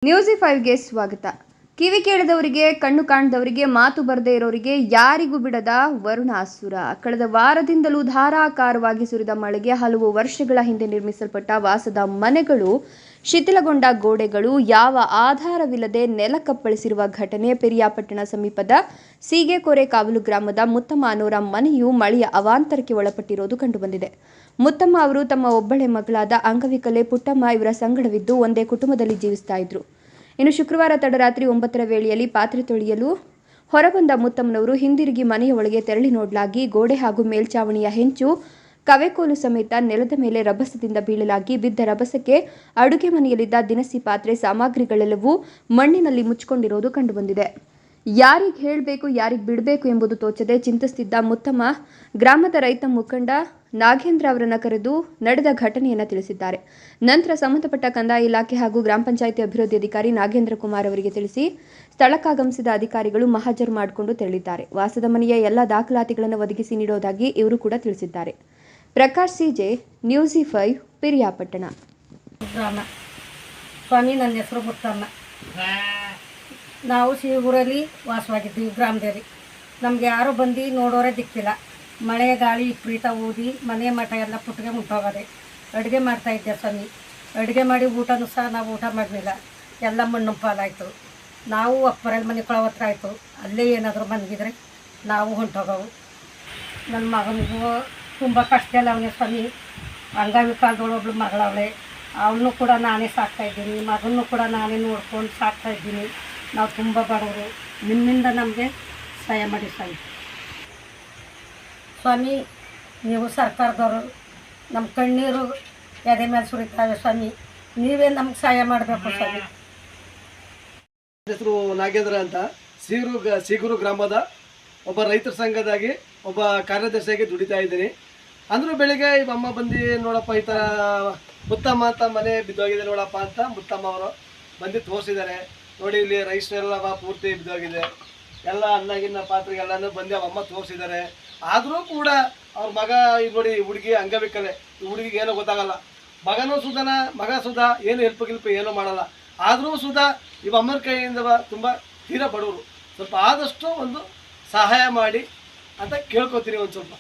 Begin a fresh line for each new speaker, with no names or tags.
ನ್ಯೂಸ್5ಗೆ ಸ್ವಾಗತ. ಕಿವಿ ಕೇಳದವರಿಗೆ, ಕಣ್ಣು ಕಾಣದವರಿಗೆ, ಮಾತು ಬರದೇ ಇರೋರಿಗೆ ಯಾರಿಗೂ ಬಿಡದ ವರುಣಾಸುರ. ಕಳೆದ ವಾರದಿಂದಲೂ ಧಾರಾಕಾರವಾಗಿ ಸುರಿದ ಮಳೆಗೆ ಹಲವು ವರ್ಷಗಳ ಹಿಂದೆ ನಿರ್ಮಿಸಲ್ಪಟ್ಟ ವಾಸದ ಮನೆಗಳು, ಶಿಥಿಲಗೊಂಡ ಗೋಡೆಗಳು, ಯಾವ ಆಧಾರವಿಲ್ಲದೆ ನೆಲಕ್ಕಪ್ಪಳಿಸಿರುವ ಘಟನೆ ಪೆರಿಯಾಪಟ್ಟಣ ಸಮೀಪದ ಸೀಗೆಕೊರೆ ಕಾವಲು ಗ್ರಾಮದ ಮುತ್ತಮ್ಮ ಅನ್ನೋರ ಮನೆಯು ಮಳೆಯ ಅವಾಂತರಕ್ಕೆ ಒಳಪಟ್ಟಿರೋದು ಕಂಡುಬಂದಿದೆ. ಮುತ್ತಮ್ಮ ಅವರು ತಮ್ಮ ಒಬ್ಬಳೆ ಮಗಳಾದ ಅಂಗವಿಕಲೆ ಪುಟ್ಟಮ್ಮ ಇವರ ಸಂಗಡವಿದ್ದು ಒಂದೇ ಕುಟುಂಬದಲ್ಲಿ ಜೀವಿಸ್ತಾ ಇದ್ರು. ಇನ್ನು ಶುಕ್ರವಾರ ತಡರಾತ್ರಿ 9ರ ವೇಳೆಯಲ್ಲಿ ಪಾತ್ರೆ ತೊಳೆಯಲು ಹೊರಬಂದ ಮುತ್ತಮ್ಮನವರು ಹಿಂದಿರುಗಿ ಮನೆಯ ಒಳಗೆ ತೆರಳಿ ನೋಡಲಾಗಿ ಗೋಡೆ ಹಾಗೂ ಮೇಲ್ಚಾವಣಿಯ ಹೆಂಚು, ಕವೆಕೋಲು ಸಮೇತ ನೆಲದ ಮೇಲೆ ರಭಸದಿಂದ ಬೀಳಲಾಗಿ ಬಿದ್ದ ರಭಸಕ್ಕೆ ಅಡುಗೆ ಮನೆಯಲ್ಲಿದ್ದ ದಿನಸಿ ಪಾತ್ರೆ ಸಾಮಗ್ರಿಗಳೆಲ್ಲವೂ ಮಣ್ಣಿನಲ್ಲಿ ಮುಚ್ಚಿಕೊಂಡಿರೋದು ಕಂಡುಬಂದಿದೆ. ಯಾರಿಗೆ ಹೇಳಬೇಕು, ಯಾರಿಗೆ ಬಿಡಬೇಕು ಎಂಬುದು ತೋಚದೆ ಚಿಂತಿಸುತ್ತಿದ್ದ ಮುತ್ತಮ್ಮ ಗ್ರಾಮದ ರೈತ ಮುಖಂಡ ನಾಗೇಂದ್ರ ಅವರನ್ನು ಕರೆದು ನಡೆದ ಘಟನೆಯನ್ನು ತಿಳಿಸಿದ್ದಾರೆ. ನಂತರ ಸಂಬಂಧಪಟ್ಟ ಕಂದಾಯ ಇಲಾಖೆ ಹಾಗೂ ಗ್ರಾಮ ಪಂಚಾಯಿತಿ ಅಭಿವೃದ್ಧಿ ಅಧಿಕಾರಿ ನಾಗೇಂದ್ರ ಕುಮಾರ್ ಅವರಿಗೆ ತಿಳಿಸಿ ಸ್ಥಳಕ್ಕಾಗಮಿಸಿದ ಅಧಿಕಾರಿಗಳು ಮಹಜರು ಮಾಡಿಕೊಂಡು ತೆರಳಿದ್ದಾರೆ. ವಾಸದ ಮನೆಯ ಎಲ್ಲ ದಾಖಲಾತಿಗಳನ್ನು ಒದಗಿಸಿ ನೀಡುವುದಾಗಿ ಇವರು ಕೂಡ ತಿಳಿಸಿದ್ದಾರೆ. ಪ್ರಕಾಶ್ ಸಿಜೆ, ನ್ಯೂಸ್5, ಪಿರಿಯಾಪಟ್ಟಣ.
ಸ್ವಾಮಿ, ನನ್ನ ಹೆಸರು ಮುತ್ತಮ್ಮ. ನಾವು ಊರಲ್ಲಿ ವಾಸವಾಗಿದ್ದೀವಿ ಗ್ರಾಮದಲ್ಲಿ. ನಮಗೆ ಯಾರು ಬಂದು ನೋಡೋರೇ ದಿಕ್ಕಿಲ್ಲ. ಮಳೆ ಗಾಳಿ ವಿಪರೀತ ಊದಿ ಮನೆ ಮಠ ಎಲ್ಲ ಪುಟ್ಟಿಗೆ ಮುಟ್ಟೋಗದೆ. ಅಡುಗೆ ಮಾಡ್ತಾಯಿದ್ದೆ ಸ್ವಾಮಿ. ಅಡುಗೆ ಮಾಡಿ ಊಟನೂ ಸಹ ನಾವು ಊಟ ಮಾಡಲಿಲ್ಲ. ಎಲ್ಲ ಮಣ್ಣು ಪಾಲಾಯಿತು. ನಾವು ಅಪ್ಪರಲ್ಲಿ ಮನೆ ಕೊಳವತ್ರ ಆಯಿತು. ಅಲ್ಲೇ ಏನಾದರೂ ಮನಗಿದ್ರೆ ನಾವು ಹೊಂಟೋಗವು. ನನ್ನ ಮಗನಿಗೂ ತುಂಬ ಕಷ್ಟ ಇಲ್ಲ ಅವನೇ ಸ್ವಾಮಿ. ಅಂಗವಿಕಲದವಳು ಒಬ್ಳು ಮಗಳವಳೆ. ಅವಳನ್ನು ಕೂಡ ನಾನೇ ಸಾಕ್ತಾಯಿದ್ದೀನಿ. ಮಗನೂ ಕೂಡ ನಾನೇ ನೋಡ್ಕೊಂಡು ಸಾಕ್ತಾಯಿದ್ದೀನಿ. ನಾವು ತುಂಬ ಬಡವರು. ನಿಮ್ಮಿಂದ ನಮಗೆ ಸಹಾಯ ಮಾಡಿ ಸ್ವಾಮಿ. ಸ್ವಾಮಿ, ನೀವು ಸರ್ಕಾರದವರು, ನಮ್ಮ ಕಣ್ಣೀರು ಎದೆ ಮೇಲೆ ಸುರಿತಾವೆ ಸ್ವಾಮಿ. ನೀವೇ ನಮ್ಗೆ ಸಹಾಯ ಮಾಡಬೇಕು ಸ್ವಾಮಿ.
ಹೆಸರು ನಾಗೇಂದ್ರ ಅಂತ. ಸೀಗೂರು ಗ್ರಾಮದ ಒಬ್ಬ ರೈತರ ಸಂಘದಾಗಿ ಒಬ್ಬ ಕಾರ್ಯದರ್ಶಿಯಾಗಿ ದುಡಿತಾ ಇದ್ದೀನಿ. ಅಂದರೂ ಬೆಳಿಗ್ಗೆ ಈ ಅಮ್ಮ ಬಂದು ನೋಡಪ್ಪ, ಈ ಥರ ಮುತ್ತಮ್ಮ ಅಂತ ಮನೆ ಬಿದ್ದೋಗಿದೆ ನೋಡಪ್ಪ ಅಂತ ಮುತ್ತಮ್ಮ ಅವರು ಬಂದು ತೋರಿಸಿದ್ದಾರೆ. ನೋಡಿ, ಇಲ್ಲಿ ರೈಸ್ನೆಲ್ಲ ಪೂರ್ತಿ ಬಿದ್ದೋಗಿದೆ. ಎಲ್ಲ ಅನ್ನಗಿನ್ನ ಪಾತ್ರೆಗೆಲ್ಲನೂ ಬಂದು ಅಮ್ಮ ತೋರಿಸಿದ್ದಾರೆ. ಆದರೂ ಕೂಡ ಅವ್ರ ಮಗ ನೋಡಿ, ಹುಡುಗಿ ಅಂಗವಿಕಲೆ. ಈ ಹುಡುಗಿಗೆ ಏನೋ ಗೊತ್ತಾಗಲ್ಲ. ಮಗ ಸುಧಾ ಏನು ಹೆಲ್ಪ್ ಏನೂ ಮಾಡಲ್ಲ. ಆದರೂ ಸುಧಾ ಇವ ಅಮ್ಮನ ಕೈಯಿಂದ ತುಂಬ ತೀರಾ ಬಡವರು. ಸ್ವಲ್ಪ ಆದಷ್ಟು ಒಂದು ಸಹಾಯ ಮಾಡಿ ಅಂತ ಕೇಳ್ಕೊತೀನಿ ಒಂದು ಸ್ವಲ್ಪ.